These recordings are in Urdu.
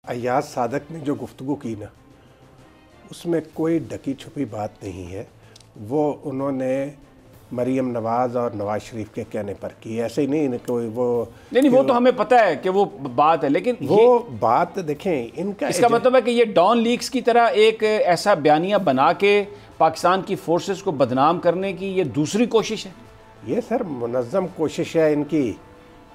ایاز صادق نے جو گفتگو کی نا، اس میں کوئی ڈکی چھپی بات نہیں ہے. وہ انہوں نے مریم نواز اور نواز شریف کے کہنے پر کی، ایسے ہی نہیں کوئی وہ نہیں وہ تو ہمیں پتہ ہے کہ وہ بات ہے، لیکن وہ بات دیکھیں ان کا اس کا مطلب ہے کہ یہ ڈان لیکس کی طرح ایک ایسا بیانیہ بنا کے پاکستان کی فورسز کو بدنام کرنے کی یہ دوسری کوشش ہے. یہ سر منظم کوشش ہے ان کی.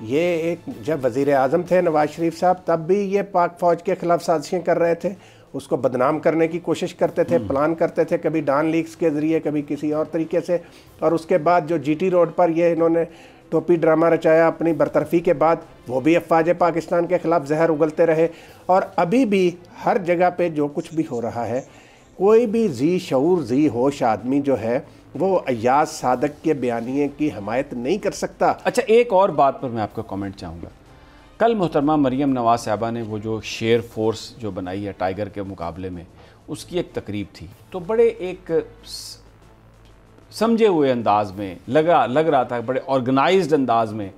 یہ ایک جب وزیر اعظم تھے نواز شریف صاحب، تب بھی یہ پاک فوج کے خلاف سازشیں کر رہے تھے، اس کو بدنام کرنے کی کوشش کرتے تھے، پلان کرتے تھے، کبھی ڈان لیکس کے ذریعے، کبھی کسی اور طریقے سے. اور اس کے بعد جو جی ٹی روڈ پر یہ انہوں نے ٹوپی ڈرامہ رچایا اپنی برطرفی کے بعد، وہ بھی افواج پاکستان کے خلاف زہر اگلتے رہے. اور ابھی بھی ہر جگہ پہ جو کچھ بھی ہو رہا ہے، کوئی بھی ذی شعور ذی ہوش آدمی جو ہے وہ ایاز صادق کے بیانیے کی حمایت نہیں کر سکتا. اچھا ایک اور بات پر میں آپ کا کامنٹ چاہوں گا. کل محترمہ مریم نواز صاحبہ نے وہ جو شیر فورس جو بنائی ہے ٹائیگر کے مقابلے میں، اس کی ایک تقریب تھی، تو بڑے ایک سمجھے ہوئے انداز میں لگ رہا تھا، بڑے آرگنائزڈ انداز میں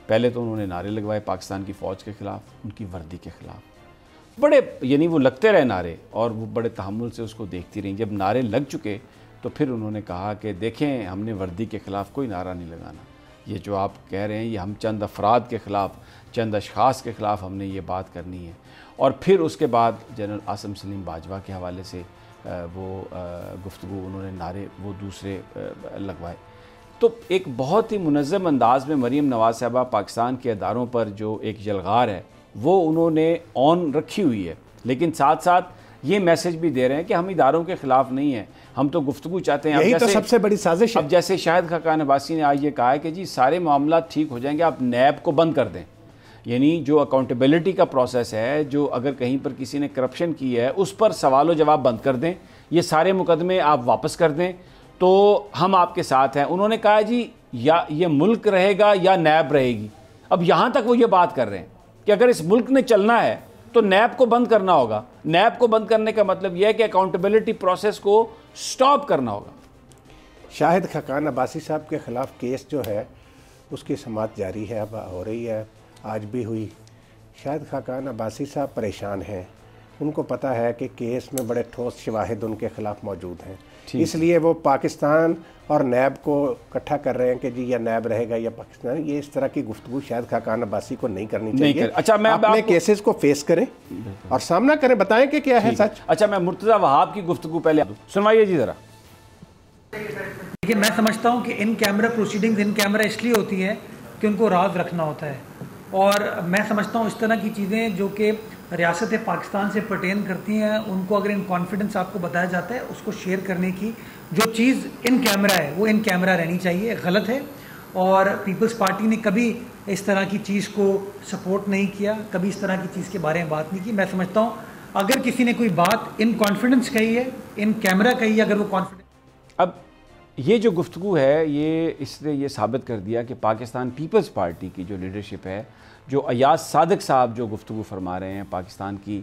پہلے تو انہوں نے نعرے لگوائے پاکستان کی فوج کے خلاف، ان کی وردی کے خلاف، بڑے یعنی وہ لگتے رہے نعرے، اور وہ بڑے تحمل سے اس کو دیکھتی رہیں. جب نعرے لگ چکے تو پھر انہوں نے کہا کہ دیکھیں ہم نے وردی کے خلاف کوئی نعرہ نہیں لگانا، یہ جو آپ کہہ رہے ہیں یہ ہم چند افراد کے خلاف، چند اشخاص کے خلاف ہم نے یہ بات کرنی ہے. اور پھر اس کے بعد جنرل عاصم سلیم باجوہ کے حوالے سے وہ گفتگو، انہوں نے نعرے وہ دوسرے لگوائے. تو ایک بہت ہی منظم انداز میں مریم نواز صاحبہ پاکستان کے اداروں پر جو ایک یلغار ہے وہ انہوں نے آن رکھی ہوئی ہے، لیکن ساتھ ساتھ یہ میسج بھی دے رہے ہیں کہ ہم اداروں کے خلاف نہیں ہیں، ہم تو گفتگو چاہتے ہیں. یہی تو سب سے بڑی سازش ہے. اب جیسے شاہد خاقان عباسی نے آج یہ کہا ہے کہ جی سارے معاملات ٹھیک ہو جائیں گے، آپ نیب کو بند کر دیں. یعنی جو اکاؤنٹیبلٹی کا پروسیس ہے، جو اگر کہیں پر کسی نے کرپشن کی ہے اس پر سوال و جواب بند کر دیں، یہ سارے مقدمے آپ واپس کر دیں تو ہم آپ کے ساتھ ہیں. انہوں نے کہا جی یا یہ ملک رہے گا یا نیب رہے گی. اب یہاں تک وہ یہ بات کر رہے ہیں کہ اگر اس ملک نے چلنا ہے تو نیب کو بند کرنا ہوگا. نیب کو بند کرنے کا مطلب یہ ہے کہ اکاؤنٹیبلٹی پروسیس کو سٹاپ کرنا ہوگا. شاہد خاقان عباسی صاحب کے خلاف کیس جو ہے اس کی سماعت جاری ہے، اب ہو رہی ہے، آج بھی ہوئی. شاہد خاقان عباسی صاحب پریشان ہیں، ان کو پتہ ہے کہ کیس میں بڑے ٹھوس شواہد ان کے خلاف موجود ہیں، اس لیے وہ پاکستان اور نیب کو اکٹھا کر رہے ہیں کہ جی یا نیب رہے گا یا پاکستان. یہ اس طرح کی گفتگو شاہد خاقان عباسی کو نہیں کرنی چاہیے. اچھا میں اپنے کیسز کو فیس کریں اور سامنا کریں، بتائیں کہ کیا ہے سچ. اچھا میں مرتضیٰ وہاب کی گفتگو پہلے سنوائیے جی ذرا. لیکن میں سمجھتا ہوں کہ ان کیمرہ پروسیڈنگز ان کیمرہ اس لیے ہوتی ہیں کہ ان کو راز رکھنا ہوتا ہے، اور میں سمجھتا ہوں اس طرح کی چیزیں جو کہ ریاست پاکستان سے پرٹین کرتی ہیں، ان کو اگر ان کانفیڈنس آپ کو بتایا جاتا ہے، اس کو شیئر کرنے کی جو چیز ان کیمرہ ہے وہ ان کیمرہ رہنی چاہیے. غلط ہے، اور پیپلز پارٹی نے کبھی اس طرح کی چیز کو سپورٹ نہیں کیا، کبھی اس طرح کی چیز کے بارے میں بات نہیں کی. میں سمجھتا ہوں اگر کسی نے کوئی بات ان کانفیڈنس کہی ہے، ان کیمرہ کہی ہے، اگر وہ کانفیڈنس. اب یہ جو گفتگو ہے یہ اس نے یہ ثابت کر دیا کہ پاکستان پیپلز پارٹی کی جو لیڈرشپ ہے، جو ایاز صادق صاحب جو گفتگو فرما رہے ہیں پاکستان کی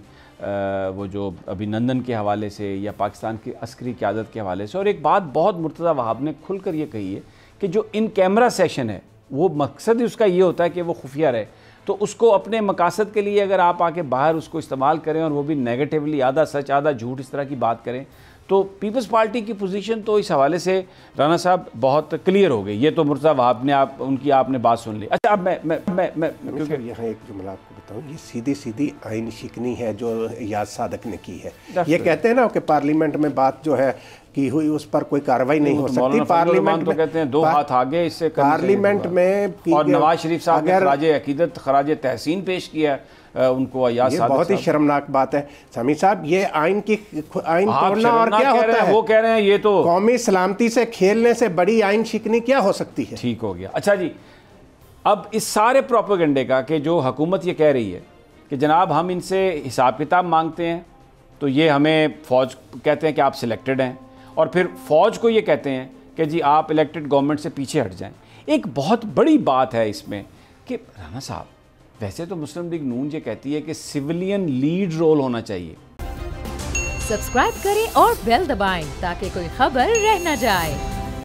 وہ جو ابھینندن کے حوالے سے یا پاکستان کی عسکری قیادت کے حوالے سے. اور ایک بات بہت مرتضیٰ وہاب نے کھل کر یہ کہی ہے کہ جو ان کیمرہ سیشن ہے وہ مقصد ہی اس کا یہ ہوتا ہے کہ وہ خفیہ رہے، تو اس کو اپنے مقاصد کے لیے اگر آپ آ کے باہر اس کو استعمال کریں اور وہ بھی نیگیٹیولی آدھا سچ آدھا جھوٹ اس طرح کی بات کریں، تو پیپلز پارٹی کی پوزیشن تو اس حوالے سے رانا صاحب بہت کلیئر ہو گئی. یہ تو مرتضیٰ وہاب نے ان کی آپ نے بات سن لی. اچھا اب میں کیونکہ یہاں ایک جملہ آپ کو بتاؤں، یہ سیدھی سیدھی آئین شکنی ہے جو ایاز صادق نے کی ہے. یہ کہتے ہیں نا کہ پارلیمنٹ میں بات جو ہے کی ہوئی اس پر کوئی کارروائی نہیں ہو سکتی. پارلیمنٹ تو کہتے ہیں دو ہاتھ آگے اس سے پارلیمنٹ میں، اور نواز شریف صاحب نے خراج عقیدت خراج تحسین پیش کیا ان کو ایاز صادق. بہت ہی شرمناک بات ہے سمیع صاحب. یہ آئین توڑنا اور کیا ہوتا ہے؟ وہ کہہ رہے ہیں یہ تو قومی سلامتی سے کھیلنے سے بڑی آئین شکنی کیا ہو سکتی ہے. ٹھیک ہو گیا. اچھا جی، اب اس سارے پروپیگنڈے کا کہ جو حکومت یہ کہہ رہی ہے کہ جناب ہم ان سے حساب کتاب مانگتے ہیں، تو یہ ہمیں فوج کہتے ہیں کہ آپ سلیکٹڈ ہیں، اور پھر فوج کو یہ کہتے ہیں کہ جی آپ الیکٹڈ گورنمنٹ سے پیچھے ہٹ جائیں. ایک بہت بڑی بات ہے اس میں کہ رانا صاحب ویسے تو مسلم لیگ نون یہ کہتی ہے کہ سیولین لیڈ رول ہونا چاہیے. سبسکرائب کریں اور بیل دبائیں تاکہ کوئی خبر رہ نہ جائے.